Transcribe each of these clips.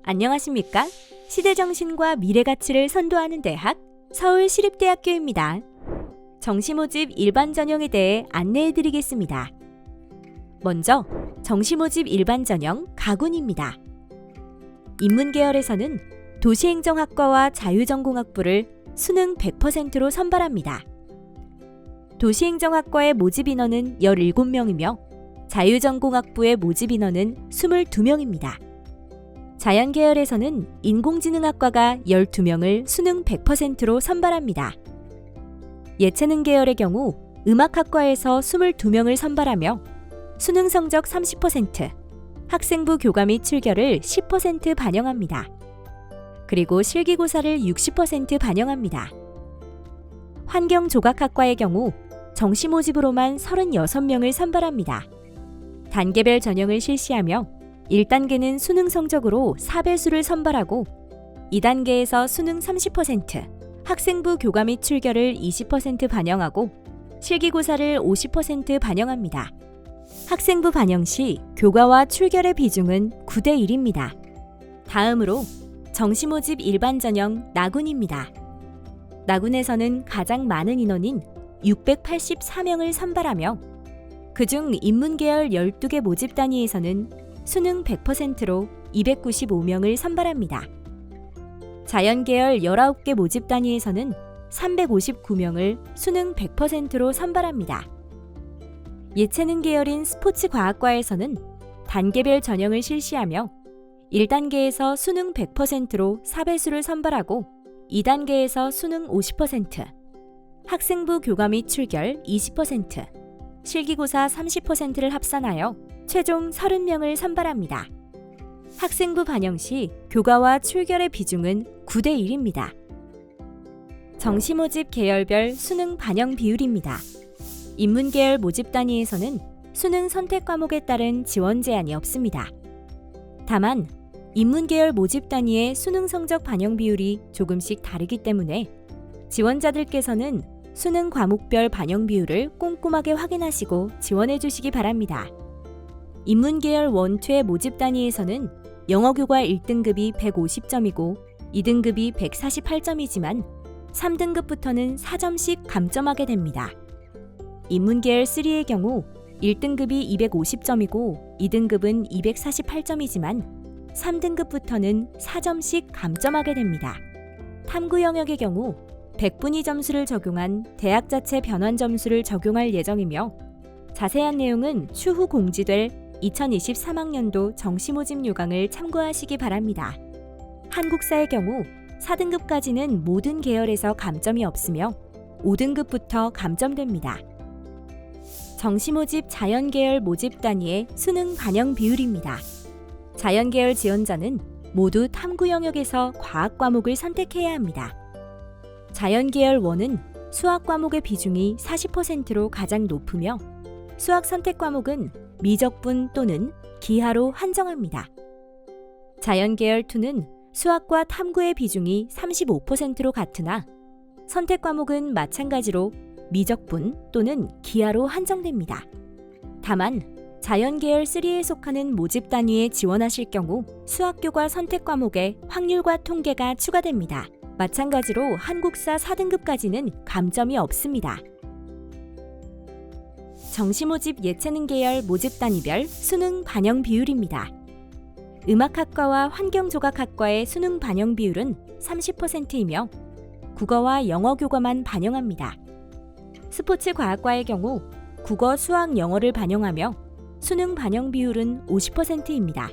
안녕하십니까? 시대정신과 미래가치를 선도하는 대학 서울시립대학교입니다. 정시모집 일반 전형에 대해 안내해드리겠습니다. 먼저 정시모집 일반 전형 가군입니다. 인문계열에서는 도시행정학과와 자유전공학부를 수능 100%로 선발합니다. 도시행정학과의 모집 인원은 17명이며 자유전공학부의 모집 인원은 22명입니다. 자연계열에서는 인공지능학과가 12명을 수능 100%로 선발합니다. 예체능 계열의 경우 음악학과에서 22명을 선발하며 수능 성적 30%, 학생부 교과 및 출결을 10% 반영합니다. 그리고 실기고사를 60% 반영합니다. 환경조각학과의 경우 정시 모집으로만 36명을 선발합니다. 단계별 전형을 실시하며 1단계는 수능 성적으로 4배수를 선발하고 2단계에서 수능 30%, 학생부 교과 및 출결을 20% 반영하고 실기고사를 50% 반영합니다. 학생부 반영 시 교과와 출결의 비중은 9대1입니다. 다음으로 정시 모집 일반 전형 나군입니다. 나군에서는 가장 많은 인원인 684명을 선발하며 그중 인문계열 12개 모집 단위에서는 수능 100%로 295명을 선발합니다. 자연계열 19개 모집 단위에서는 359명을 수능 100%로 선발합니다. 예체능 계열인 스포츠과학과에서는 단계별 전형을 실시하며 1단계에서 수능 100%로 4배수를 선발하고 2단계에서 수능 50%, 학생부 교과 및 출결 20%, 실기고사 30%를 합산하여 최종 30명을 선발합니다. 학생부 반영 시 교과와 출결의 비중은 9대1입니다. 정시 모집 계열별 수능 반영 비율입니다. 인문계열 모집 단위에서는 수능 선택 과목에 따른 지원 제한이 없습니다. 다만 인문계열 모집 단위의 수능 성적 반영 비율이 조금씩 다르기 때문에 지원자들께서는 수능 과목별 반영 비율을 꼼꼼하게 확인하시고 지원해 주시기 바랍니다. 인문계열 1, 2의 모집 단위에서는 영어교과 1등급이 150점이고 2등급이 148점이지만 3등급부터는 4점씩 감점하게 됩니다. 인문계열 3의 경우 1등급이 250점이고 2등급은 248점이지만 3등급부터는 4점씩 감점하게 됩니다. 탐구 영역의 경우 100분위 점수를 적용한 대학 자체 변환 점수를 적용할 예정이며 자세한 내용은 추후 공지될 2023학년도 정시 모집 요강을 참고하시기 바랍니다. 한국사의 경우 4등급까지는 모든 계열에서 감점이 없으며 5등급부터 감점됩니다. 정시 모집 자연계열 모집 단위의 수능 반영 비율입니다. 자연계열 지원자는 모두 탐구 영역에서 과학 과목을 선택해야 합니다. 자연계열 1은 수학 과목의 비중이 40%로 가장 높으며 수학 선택 과목은 미적분 또는 기하로 한정합니다. 자연계열 2는 수학과 탐구의 비중이 35%로 같으나 선택 과목은 마찬가지로 미적분 또는 기하로 한정됩니다. 다만 자연계열 3에 속하는 모집 단위에 지원하실 경우 수학교과 선택 과목에 확률과 통계가 추가됩니다. 마찬가지로 한국사 4등급까지는 감점이 없습니다. 정시 모집 예체능 계열 모집 단위별 수능 반영 비율입니다. 음악학과와 환경조각학과의 수능 반영 비율은 30%이며 국어와 영어 교과만 반영합니다. 스포츠과학과의 경우 국어, 수학, 영어를 반영하며 수능 반영 비율은 50%입니다.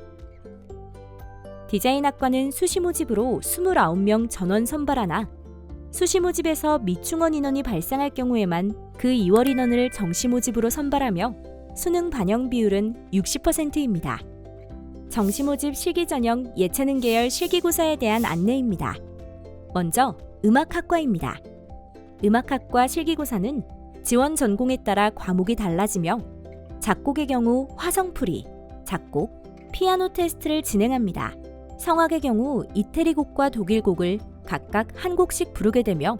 디자인학과는 수시 모집으로 29명 전원 선발하나 수시 모집에서 미충원 인원이 발생할 경우에만 그 2월 인원을 정시 모집으로 선발하며 수능 반영 비율은 60%입니다. 정시 모집 실기 전형 예체능 계열 실기고사에 대한 안내입니다. 먼저 음악학과입니다. 음악학과 실기고사는 지원 전공에 따라 과목이 달라지며 작곡의 경우 화성풀이, 작곡, 피아노 테스트를 진행합니다. 성악의 경우 이태리곡과 독일곡을 각각 한 곡씩 부르게 되며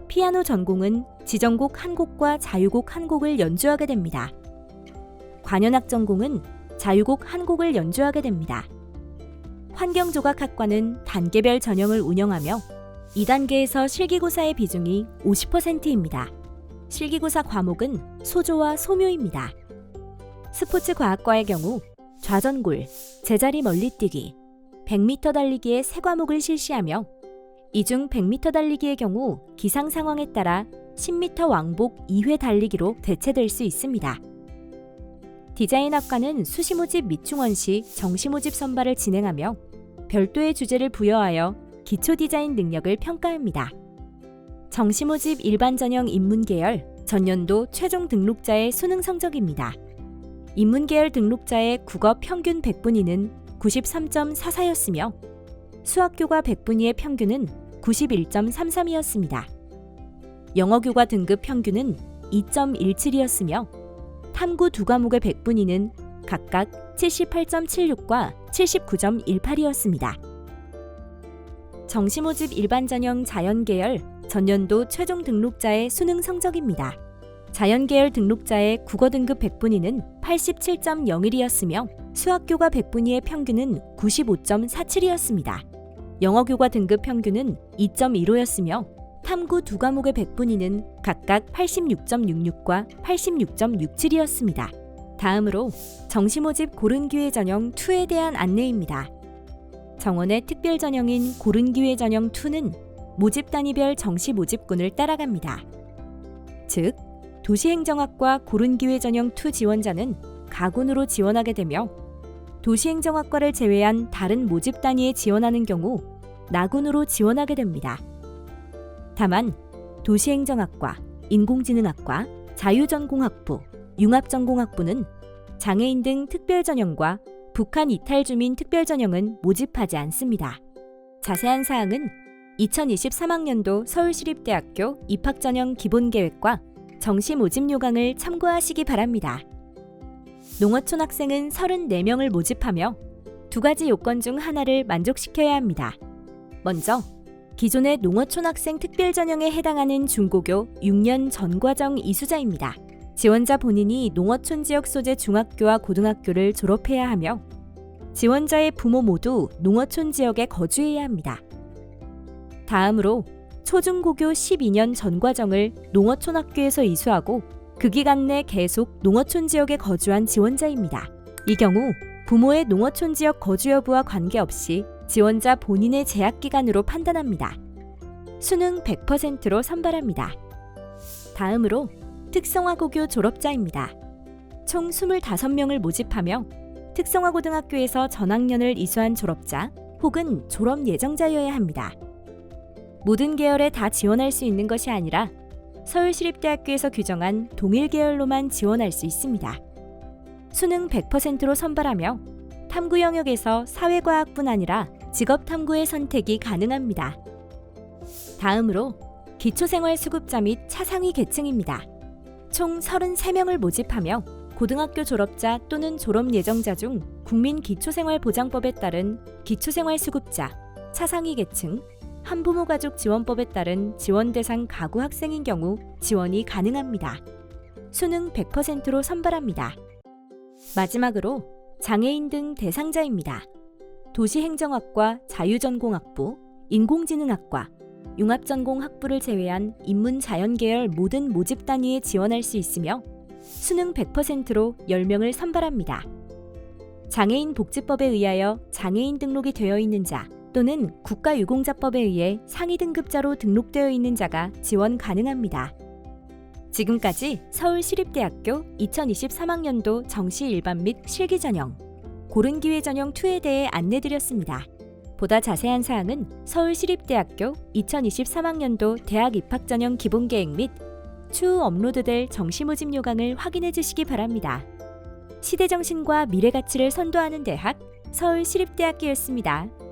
피아노 전공은 지정곡 한 곡과 자유곡 한 곡을 연주하게 됩니다. 관현악 전공은 자유곡 한 곡을 연주하게 됩니다. 환경조각학과는 단계별 전형을 운영하며 2단계에서 실기고사의 비중이 50%입니다. 실기고사 과목은 소조와 소묘입니다. 스포츠과학과의 경우 좌전골, 제자리 멀리뛰기, 100m 달리기의 3과목을 실시하며 이 중 100m 달리기의 경우 기상 상황에 따라 10m 왕복 2회 달리기로 대체될 수 있습니다. 디자인학과는 수시모집 밑중원시 정시모집 선발을 진행하며 별도의 주제를 부여하여 기초 디자인 능력을 평가합니다. 정시모집 일반전형 인문계열 전년도 최종 등록자의 수능 성적입니다. 인문계열 등록자의 국어 평균 100분위는 93.44였으며 수학교과 100분위의 평균은 91.33이었습니다. 영어교과 등급 평균은 2.17이었으며 탐구 2과목의 100분위는 각각 78.76과 79.18이었습니다. 정시모집 일반전형 자연계열 전년도 최종 등록자의 수능 성적입니다. 자연계열 등록자의 국어 등급 100분위는 87.01이었으며 수학교과 100분위의 평균은 95.47이었습니다. 영어교과 등급 평균은 2.15였으며 탐구 2과목의 100분위는 각각 86.66과 86.67이었습니다. 다음으로 정시모집 고른기회 전형 2에 대한 안내입니다. 정원의 특별 전형인 고른기회 전형 2는 모집 단위별 정시 모집군을 따라갑니다. 즉, 도시행정학과 고른기회 전형 2 지원자는 가군으로 지원하게 되며 도시행정학과를 제외한 다른 모집 단위에 지원하는 경우 나군으로 지원하게 됩니다. 다만 도시행정학과, 인공지능학과, 자유전공학부, 융합전공학부는 장애인 등 특별전형과 북한 이탈주민 특별전형은 모집하지 않습니다. 자세한 사항은 2023학년도 서울시립대학교 입학전형 기본계획과 정시 모집 요강을 참고하시기 바랍니다. 농어촌 학생은 34명을 모집하며 2가지 요건 중 하나를 만족시켜야 합니다. 먼저 기존의 농어촌 학생 특별전형에 해당하는 중고교 6년 전과정 이수자입니다. 지원자 본인이 농어촌 지역 소재 중학교와 고등학교를 졸업해야 하며 지원자의 부모 모두 농어촌 지역에 거주해야 합니다. 다음으로 초중고교 12년 전과정을 농어촌 학교에서 이수하고 그 기간 내 계속 농어촌 지역에 거주한 지원자입니다. 이 경우 부모의 농어촌 지역 거주 여부와 관계없이 지원자 본인의 재학 기간으로 판단합니다. 수능 100%로 선발합니다. 다음으로 특성화고교 졸업자입니다. 총 25명을 모집하며 특성화고등학교에서 전학년을 이수한 졸업자 혹은 졸업 예정자여야 합니다. 모든 계열에 다 지원할 수 있는 것이 아니라 서울시립대학교에서 규정한 동일 계열로만 지원할 수 있습니다. 수능 100%로 선발하며 탐구 영역에서 사회과학뿐 아니라 직업탐구의 선택이 가능합니다. 다음으로 기초생활수급자 및 차상위 계층입니다. 총 33명을 모집하며 고등학교 졸업자 또는 졸업 예정자 중 국민기초생활보장법에 따른 기초생활수급자, 차상위 계층, 한부모 가족 지원법에 따른 지원 대상 가구 학생인 경우 지원이 가능합니다. 수능 100%로 선발합니다. 마지막으로 장애인 등 대상자입니다. 도시행정학과 자유전공학부, 인공지능학과, 융합전공학부를 제외한 인문자연계열 모든 모집 단위에 지원할 수 있으며 수능 100%로 10명을 선발합니다. 장애인 복지법에 의하여 장애인 등록이 되어 있는 자 또는 국가유공자법에 의해 상위 등급자로 등록되어 있는 자가 지원 가능합니다. 지금까지 서울시립대학교 2023학년도 정시 일반 및 실기 전형, 고른기회 전형 2에 대해 안내드렸습니다. 보다 자세한 사항은 서울시립대학교 2023학년도 대학 입학 전형 기본계획 및 추후 업로드될 정시 모집 요강을 확인해 주시기 바랍니다. 시대정신과 미래가치를 선도하는 대학 서울시립대학교였습니다.